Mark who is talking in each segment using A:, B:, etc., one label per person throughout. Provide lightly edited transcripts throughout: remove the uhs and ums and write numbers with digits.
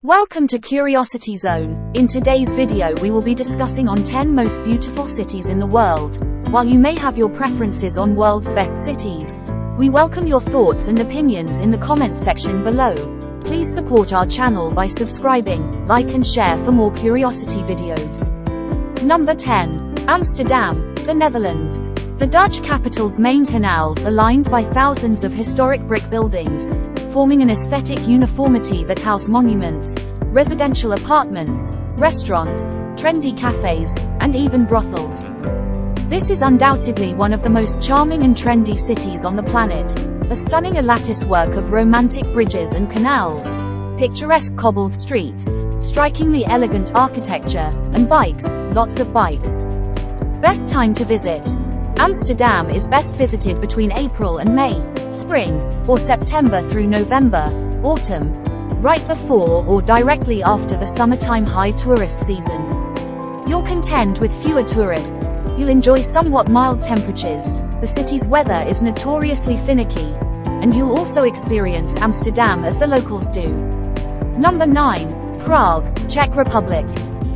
A: Welcome to Curiosity Zone. In today's video we will be discussing on 10 most beautiful cities in the world. While you may have your preferences on world's best cities, we welcome your thoughts and opinions in the comments section below. Please support our channel by subscribing, like and share for more curiosity videos. Number 10. Amsterdam, the Netherlands. The Dutch capital's main canals are lined by thousands of historic brick buildings, forming an aesthetic uniformity that house monuments, residential apartments, restaurants, trendy cafes, and even brothels. This is undoubtedly one of the most charming and trendy cities on the planet, a stunning lattice work of romantic bridges and canals, picturesque cobbled streets, strikingly elegant architecture, and bikes, lots of bikes. Best time to visit. Amsterdam is best visited between April and May, spring, or September through November, autumn, right before or directly after the summertime high tourist season. You'll contend with fewer tourists, you'll enjoy somewhat mild temperatures, the city's weather is notoriously finicky, and you'll also experience Amsterdam as the locals do. Number 9. Prague, Czech Republic.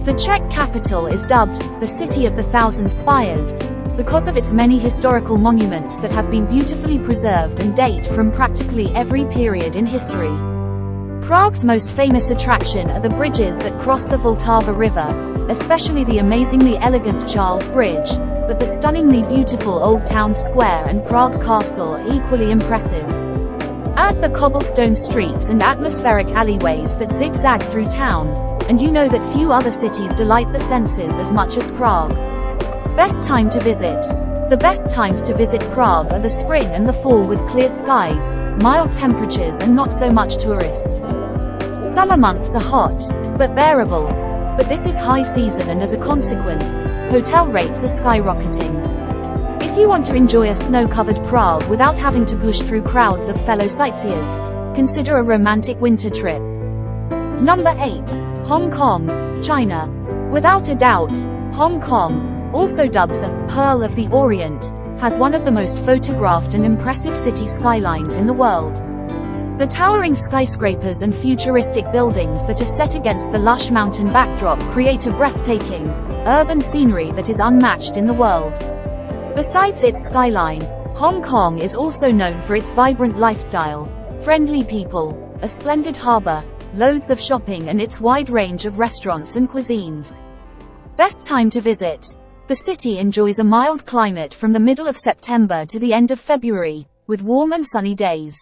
A: The Czech capital is dubbed the City of the Thousand Spires because of its many historical monuments that have been beautifully preserved and date from practically every period in history. Prague's most famous attraction are the bridges that cross the Vltava River, especially the amazingly elegant Charles Bridge, but the stunningly beautiful Old Town Square and Prague Castle are equally impressive. Add the cobblestone streets and atmospheric alleyways that zigzag through town, and you know that few other cities delight the senses as much as Prague. Best time to visit. The best times to visit Prague are the spring and the fall with clear skies, mild temperatures and not so much tourists. Summer months are hot, but bearable. But this is high season and as a consequence, hotel rates are skyrocketing. If you want to enjoy a snow-covered Prague without having to push through crowds of fellow sightseers, consider a romantic winter trip. Number 8. Hong Kong, China. Without a doubt, Hong Kong, also dubbed the Pearl of the Orient, has one of the most photographed and impressive city skylines in the world. The towering skyscrapers and futuristic buildings that are set against the lush mountain backdrop create a breathtaking, urban scenery that is unmatched in the world. Besides its skyline, Hong Kong is also known for its vibrant lifestyle, friendly people, a splendid harbor, loads of shopping and its wide range of restaurants and cuisines. Best time to visit. The city enjoys a mild climate from the middle of September to the end of February, with warm and sunny days.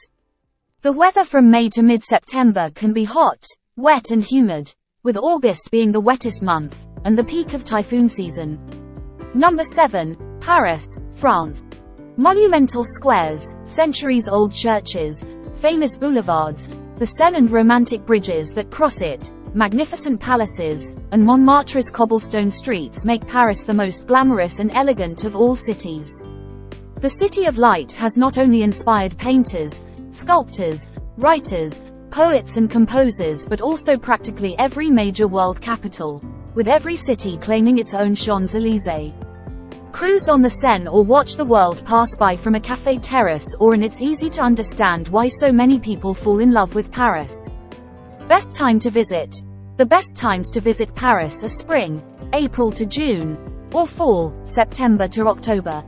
A: The weather from May to mid-September can be hot, wet and humid, with August being the wettest month, and the peak of typhoon season. Number 7. Paris, France. Monumental squares, centuries-old churches, famous boulevards, the Seine and romantic bridges that cross it, magnificent palaces, and Montmartre's cobblestone streets make Paris the most glamorous and elegant of all cities. The City of Light has not only inspired painters, sculptors, writers, poets and composers but also practically every major world capital, with every city claiming its own Champs-Élysées. Cruise on the Seine or watch the world pass by from a café terrace and it's easy to understand why so many people fall in love with Paris. Best time to visit. The best times to visit Paris are spring, April to June, or fall, September to October.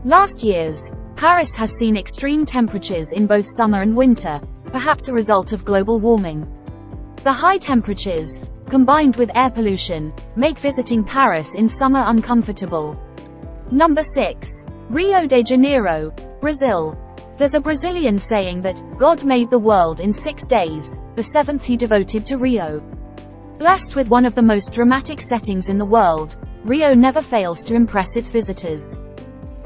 A: Last year's Paris has seen extreme temperatures in both summer and winter, perhaps a result of global warming. The high temperatures, combined with air pollution, make visiting Paris in summer uncomfortable. Number 6. Rio de Janeiro, Brazil. There's a Brazilian saying that, God made the world in 6 days, the seventh he devoted to Rio. Blessed with one of the most dramatic settings in the world, Rio never fails to impress its visitors.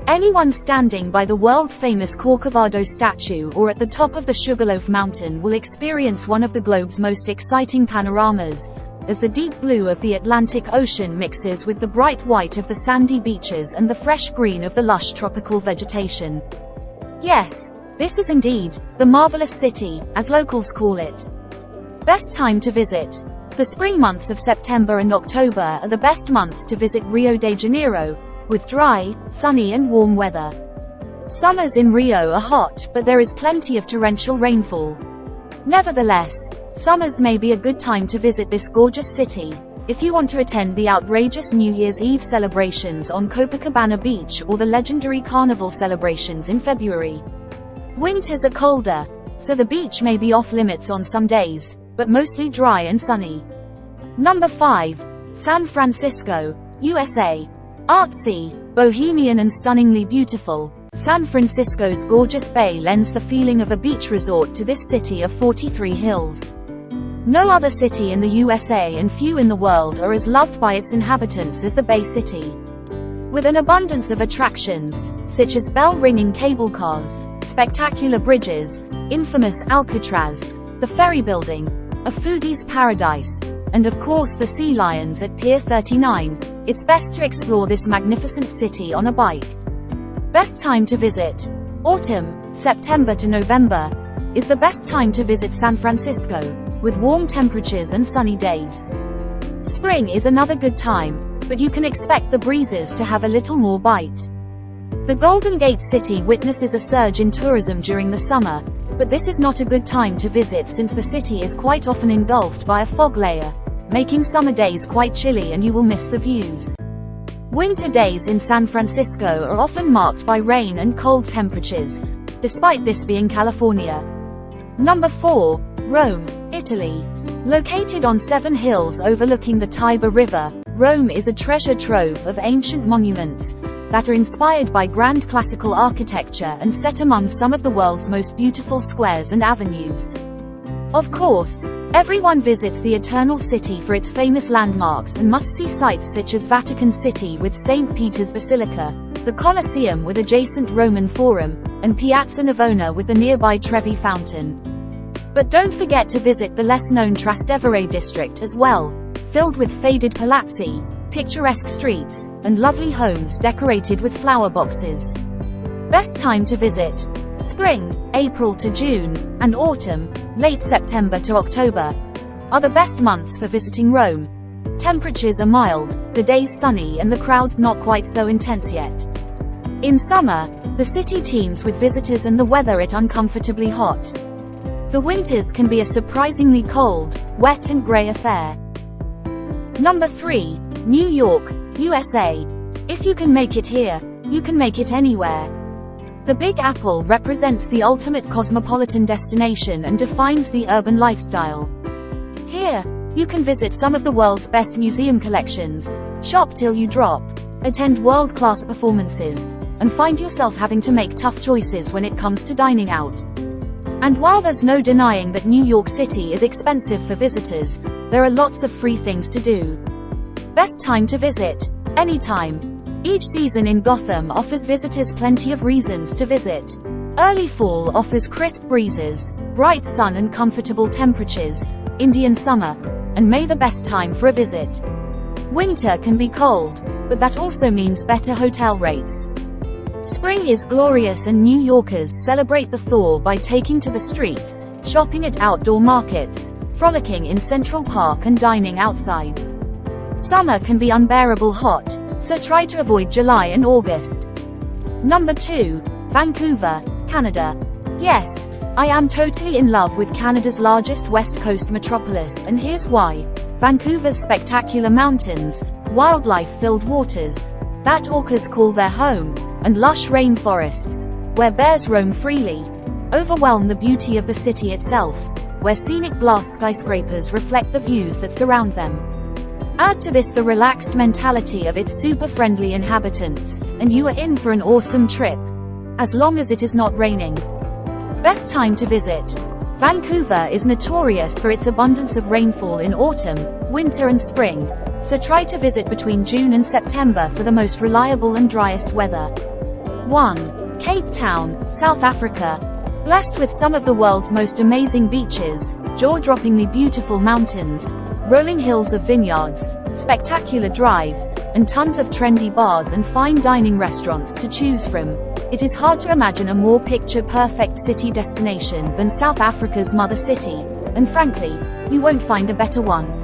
A: Anyone standing by the world-famous Corcovado statue or at the top of the Sugarloaf Mountain will experience one of the globe's most exciting panoramas, as the deep blue of the Atlantic Ocean mixes with the bright white of the sandy beaches and the fresh green of the lush tropical vegetation. Yes, this is indeed the marvelous city, as locals call it. Best time to visit. The spring months of September and October are the best months to visit Rio de Janeiro, with dry, sunny and warm weather. Summers in Rio are hot, but there is plenty of torrential rainfall. Nevertheless, Summers may be a good time to visit this gorgeous city if you want to attend the outrageous New Year's Eve celebrations on Copacabana Beach or the legendary Carnival celebrations in February. Winters are colder, so the beach may be off limits on some days, but mostly dry and sunny. Number 5. San Francisco, USA. Artsy, bohemian and stunningly beautiful, San Francisco's gorgeous bay lends the feeling of a beach resort to this city of 43 hills. No other city in the USA and few in the world are as loved by its inhabitants as the Bay City. With an abundance of attractions, such as bell-ringing cable cars, spectacular bridges, infamous Alcatraz, the ferry building, a foodie's paradise, and of course the sea lions at Pier 39, it's best to explore this magnificent city on a bike. Best time to visit. Autumn, September to November, is the best time to visit San Francisco, with warm temperatures and sunny days. Spring is another good time, but you can expect the breezes to have a little more bite. The Golden Gate City witnesses a surge in tourism during the summer, but this is not a good time to visit since the city is quite often engulfed by a fog layer, making summer days quite chilly and you will miss the views. Winter days in San Francisco are often marked by rain and cold temperatures, despite this being California. Number 4. Rome, Italy. Located on 7 hills overlooking the Tiber River, Rome is a treasure trove of ancient monuments that are inspired by grand classical architecture and set among some of the world's most beautiful squares and avenues. Of course, everyone visits the Eternal City for its famous landmarks and must-see sites such as Vatican City with St. Peter's Basilica, the Colosseum with adjacent Roman Forum, and Piazza Navona with the nearby Trevi Fountain. But don't forget to visit the less-known Trastevere district as well, filled with faded palazzi, picturesque streets, and lovely homes decorated with flower boxes. Best time to visit. Spring, April to June, and autumn, late September to October, are the best months for visiting Rome. Temperatures are mild, the days sunny and the crowds not quite so intense yet. In summer, the city teems with visitors and the weather is uncomfortably hot. The winters can be a surprisingly cold, wet and grey affair. Number 3. New York, USA. If you can make it here, you can make it anywhere. The Big Apple represents the ultimate cosmopolitan destination and defines the urban lifestyle. Here, you can visit some of the world's best museum collections, shop till you drop, attend world-class performances, and find yourself having to make tough choices when it comes to dining out. And while there's no denying that New York City is expensive for visitors, there are lots of free things to do. Best time to visit. Anytime. Each season in Gotham offers visitors plenty of reasons to visit. Early fall offers crisp breezes, bright sun and comfortable temperatures. Indian summer, and May the best time for a visit. Winter can be cold, but that also means better hotel rates. Spring is glorious and New Yorkers celebrate the thaw by taking to the streets, shopping at outdoor markets, frolicking in Central Park and dining outside. Summer can be unbearable hot, so try to avoid July and August. Number 2. Vancouver, Canada. Yes, I am totally in love with Canada's largest West Coast metropolis, and here's why. Vancouver's spectacular mountains, wildlife-filled waters that orcas call their home, and lush rainforests, where bears roam freely, overwhelm the beauty of the city itself, where scenic glass skyscrapers reflect the views that surround them. Add to this the relaxed mentality of its super-friendly inhabitants, and you are in for an awesome trip, as long as it is not raining. Best time to visit. Vancouver is notorious for its abundance of rainfall in autumn, winter and spring, so try to visit between June and September for the most reliable and driest weather. 1. Cape Town, South Africa. Blessed with some of the world's most amazing beaches, jaw-droppingly beautiful mountains, rolling hills of vineyards, spectacular drives, and tons of trendy bars and fine dining restaurants to choose from, it is hard to imagine a more picture-perfect city destination than South Africa's mother city, and frankly, you won't find a better one.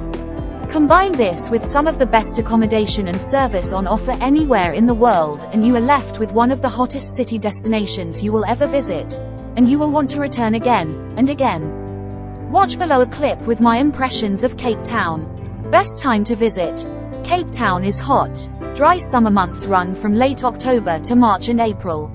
A: Combine this with some of the best accommodation and service on offer anywhere in the world and you are left with one of the hottest city destinations you will ever visit, and you will want to return again and again. Watch below a clip with my impressions of Cape Town. Best time to visit. Cape Town is hot. Dry summer months run from late October to March and April.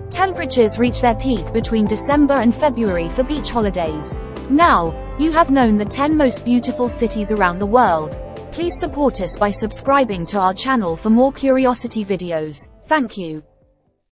A: Temperatures reach their peak between December and February for beach holidays. Now, you have known the 10 most beautiful cities around the world. Please support us by subscribing to our channel for more curiosity videos. Thank you.